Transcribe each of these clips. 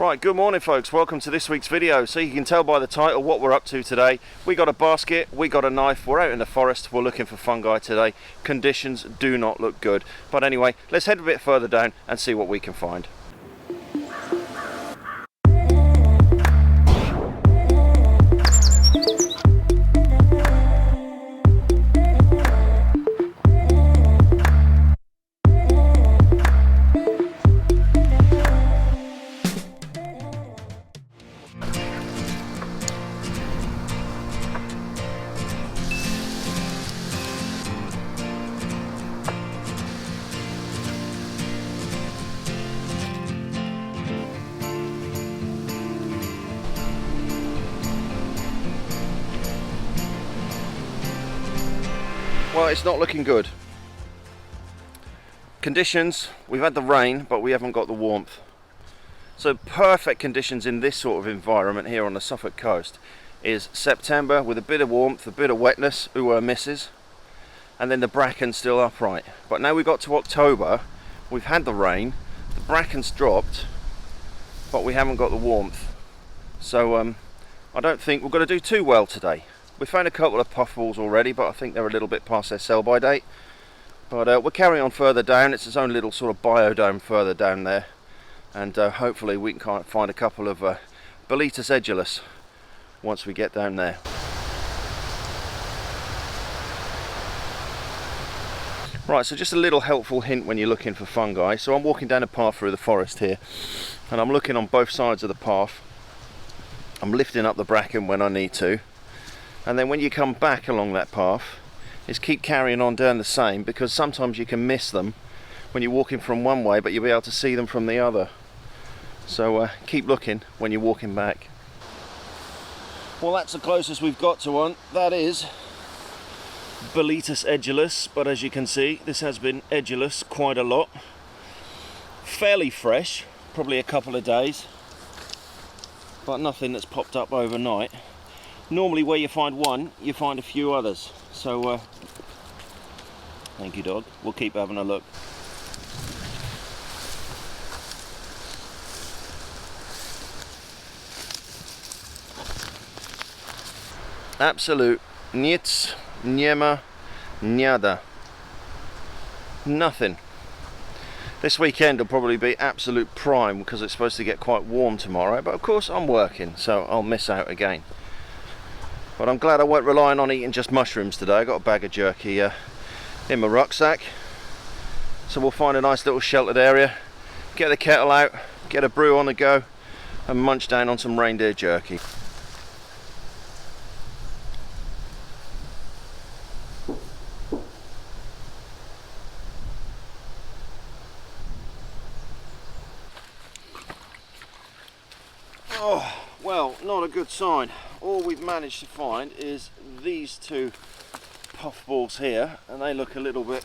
Right, good morning folks, welcome to this week's video. So you can tell by the title what we're up to today. We got a basket, we got a knife, we're out in the forest, we're looking for fungi today. Conditions do not look good. But anyway, let's head a bit further down and see what we can find. Well, it's not looking good. Conditions, we've had the rain, but we haven't got the warmth. So perfect conditions in this sort of environment here on the Suffolk coast is September with a bit of warmth, a bit of wetness, ooh misses, and then the bracken still upright. But now we've got to October, we've had the rain, the bracken's dropped, but we haven't got the warmth. So I don't think we're going to do too well today. We found a couple of puffballs already, but I think they're a little bit past their sell-by date. But we'll carry on further down. It's its own little sort of biodome further down there, and hopefully we can find a couple of Boletus edulis once we get down there. Right, so just a little helpful hint when you're looking for fungi. So I'm walking down a path through the forest here, and I'm looking on both sides of the path. I'm lifting up the bracken when I need to. And then when you come back along that path, is keep carrying on down the same, because sometimes you can miss them when you're walking from one way, but you'll be able to see them from the other. So keep looking when you're walking back. Well, that's the closest we've got to one. That is Boletus edulis, but as you can see, this has been edulis quite a lot. Fairly fresh, probably a couple of days, but nothing that's popped up overnight. Normally where you find one, you find a few others. So, thank you dog, we'll keep having a look. Absolute nic, niema, nada. Nothing. This weekend will probably be absolute prime because it's supposed to get quite warm tomorrow, but of course I'm working, so I'll miss out again. But I'm glad I weren't relying on eating just mushrooms today. I got a bag of jerky in my rucksack. So we'll find a nice little sheltered area, get the kettle out, get a brew on the go, and munch down on some reindeer jerky. Oh, well, not a good sign. All we've managed to find is these two puffballs here, and they look a little bit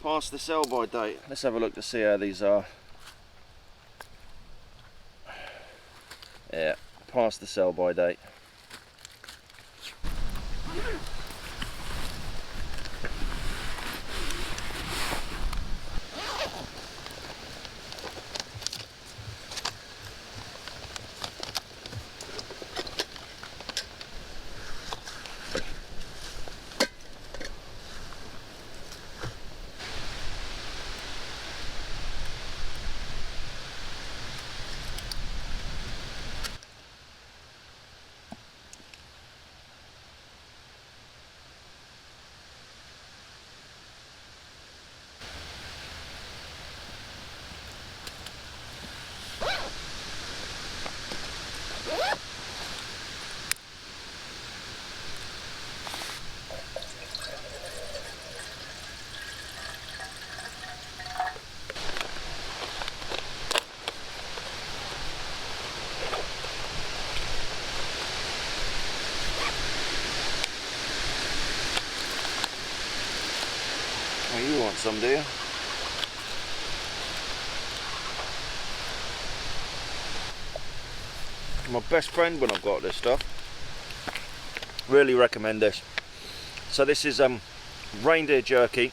past the sell-by date. Let's have a look to see how these are. Yeah, past the sell-by date. Oh, you want some, do you? My best friend when I've got this stuff. Really recommend this. So this is reindeer jerky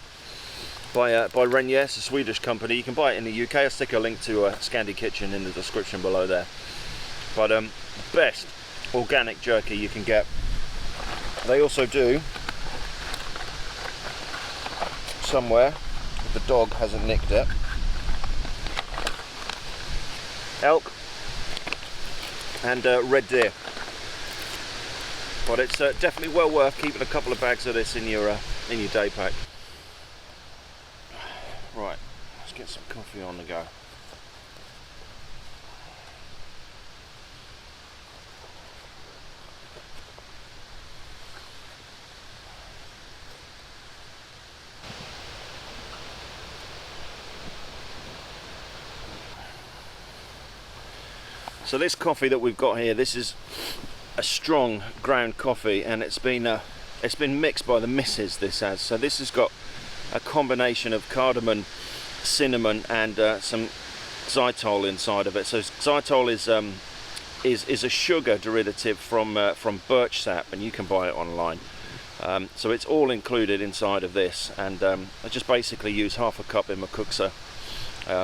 by Renier, it's a Swedish company. You can buy it in the UK. I'll stick a link to Scandi Kitchen in the description below there. But best organic jerky you can get. They also do, somewhere, if the dog hasn't nicked it, elk and red deer. But it's definitely well worth keeping a couple of bags of this in your day pack. Right, let's get some coffee on the go. So this coffee that we've got here, this is a strong ground coffee, and it's been mixed by the missus, this has. So this has got a combination of cardamom, cinnamon, and some xylitol inside of it. So xylitol is a sugar derivative from birch sap, and you can buy it online. So it's all included inside of this, and I just basically use half a cup in my cookser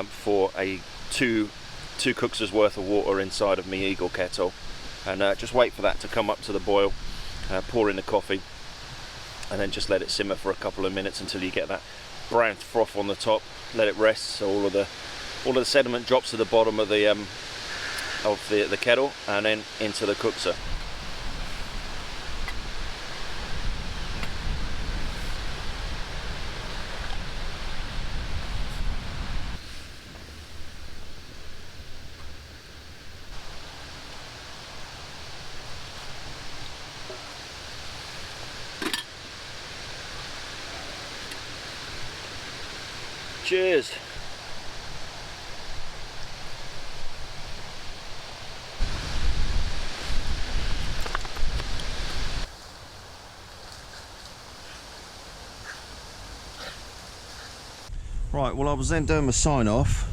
for a two cookers worth of water inside of my Eagle kettle, and just wait for that to come up to the boil, pour in the coffee, and then just let it simmer for a couple of minutes until you get that brown froth on the top. Let it rest so all of the sediment drops to the bottom of the kettle, and then into the cookser. Cheers. Right, well, I was then doing my sign off,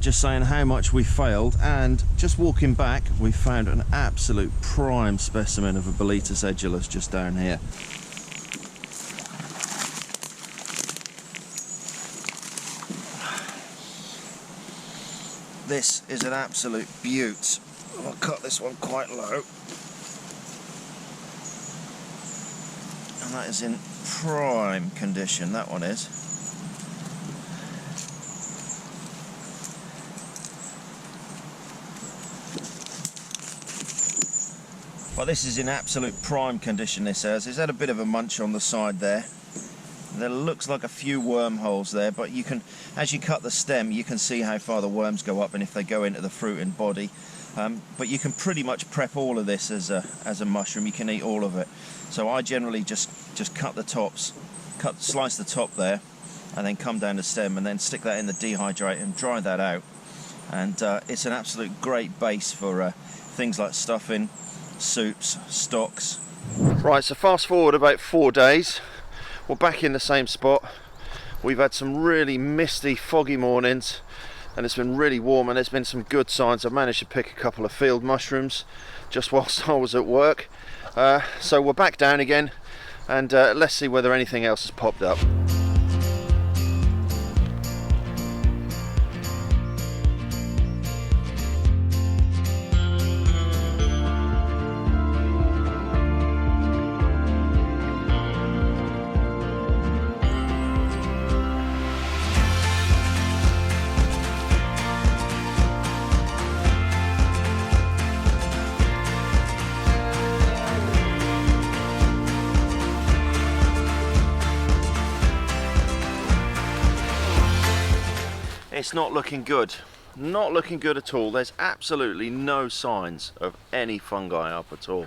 just saying how much we failed, and just walking back we found an absolute prime specimen of a Boletus edulus just down here. This is an absolute beaut. I'll cut this one quite low. And that is in prime condition, that one is. Well, this is in absolute prime condition, this has. It's had a bit of a munch on the side there. There looks like a few wormholes there, but you can, as you cut the stem, you can see how far the worms go up and if they go into the fruit and body. But you can pretty much prep all of this as a mushroom. You can eat all of it. So I generally just cut the tops, slice the top there, and then come down the stem and then stick that in the dehydrator and dry that out. And it's an absolute great base for things like stuffing, soups, stocks. Right, so fast forward about 4 days. We're back in the same spot. We've had some really misty, foggy mornings, and it's been really warm, and there's been some good signs. I've managed to pick a couple of field mushrooms just whilst I was at work. So we're back down again, and let's see whether anything else has popped up. It's not looking good. Not looking good at all. There's absolutely no signs of any fungi up at all.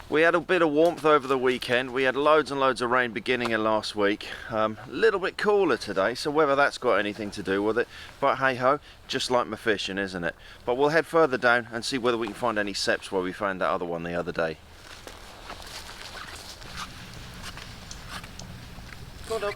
We had a bit of warmth over the weekend. We had loads and loads of rain beginning of last week. A little bit cooler today, so whether that's got anything to do with it, but hey ho, just like my fishing, isn't it? But we'll head further down and see whether we can find any seps where we found that other one the other day. Go on up.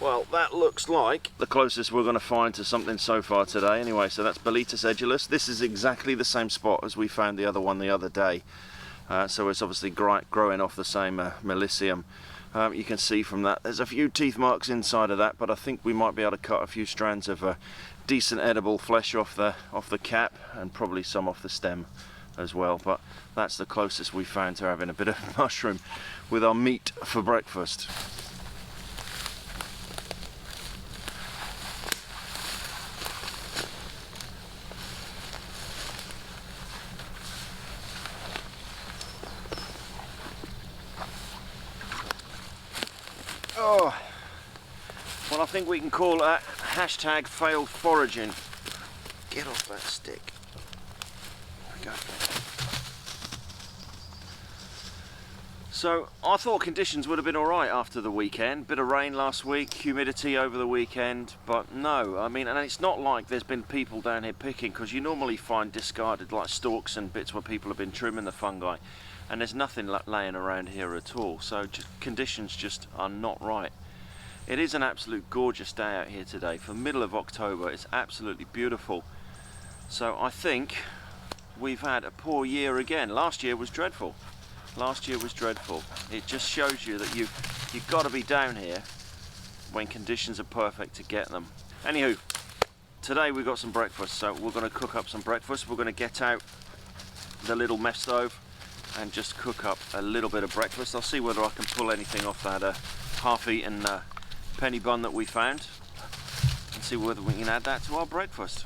Well, that looks like the closest we're going to find to something so far today. Anyway, so that's Boletus edulis. This is exactly the same spot as we found the other one the other day. So it's obviously growing off the same Melisium. You can see from that there's a few teeth marks inside of that, but I think we might be able to cut a few strands of decent edible flesh off the cap, and probably some off the stem as well. But that's the closest we found to having a bit of mushroom with our meat for breakfast. Oh, well, I think we can call that hashtag failed foraging. Get off that stick. There we go. So I thought conditions would have been alright after the weekend. Bit of rain last week, humidity over the weekend, but no, I mean, and it's not like there's been people down here picking, because you normally find discarded like stalks and bits where people have been trimming the fungi, and there's nothing laying around here at all. So conditions just are not right. It is an absolute gorgeous day out here today. For middle of October, it's absolutely beautiful. So I think we've had a poor year again. Last year was dreadful. Last year was dreadful. It just shows you that you've got to be down here when conditions are perfect to get them. Anywho, today we've got some breakfast, so we're going to cook up some breakfast. We're going to get out the little mess stove and just cook up a little bit of breakfast. I'll see whether I can pull anything off that half-eaten penny bun that we found, and see whether we can add that to our breakfast.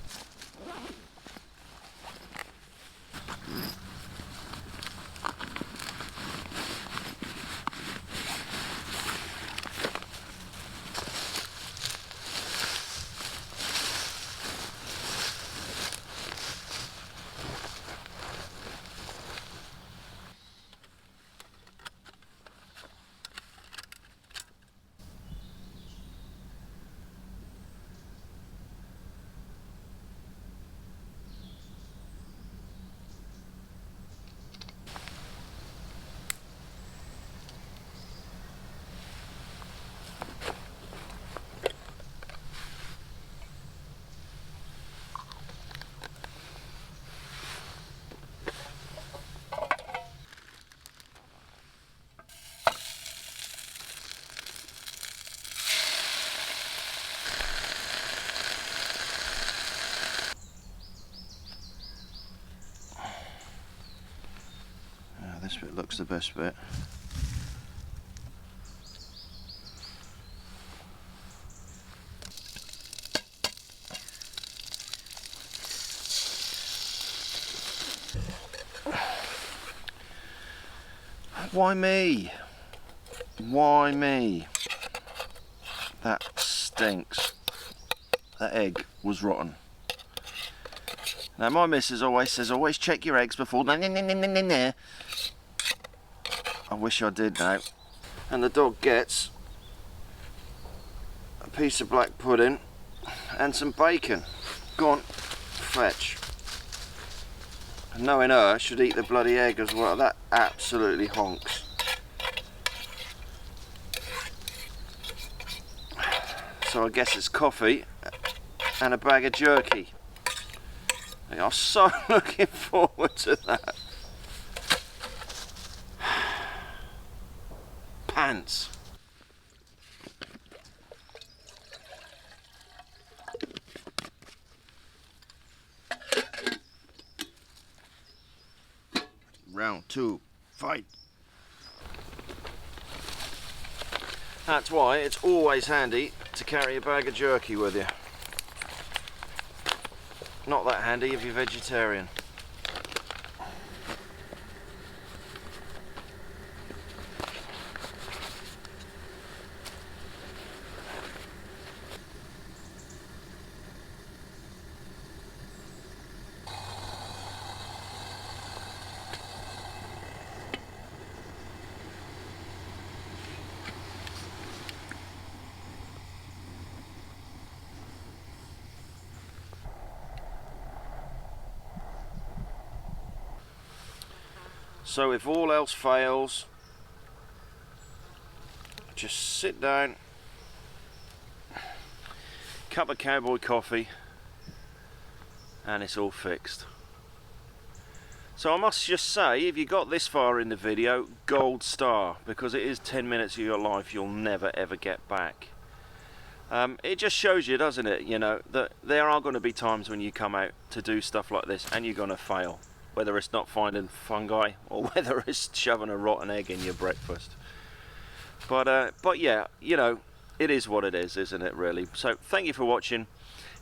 This bit looks the best bit. Why me? Why me? That stinks. That egg was rotten. Now my missus always says, always check your eggs before. I wish I did now. And the dog gets a piece of black pudding and some bacon. Go on, fetch. And knowing her, should eat the bloody egg as well. That absolutely honks. So I guess it's coffee and a bag of jerky. They are so looking forward to that. Pants. Round two, fight. That's why it's always handy to carry a bag of jerky with you. Not that handy if you're vegetarian. So if all else fails, just sit down cup of cowboy coffee, and it's all fixed. So I must just say, if you got this far in the video, gold star, because it is 10 minutes of your life you'll never ever get back. It just shows you, doesn't it, you know, that there are going to be times when you come out to do stuff like this and you're going to fail. Whether it's not finding fungi or whether it's shoving a rotten egg in your breakfast. But yeah, you know, it is what it is, isn't it, really? So thank you for watching.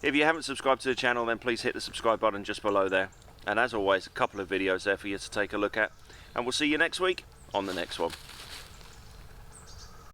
If you haven't subscribed to the channel, then please hit the subscribe button just below there. And as always, a couple of videos there for you to take a look at. And we'll see you next week on the next one.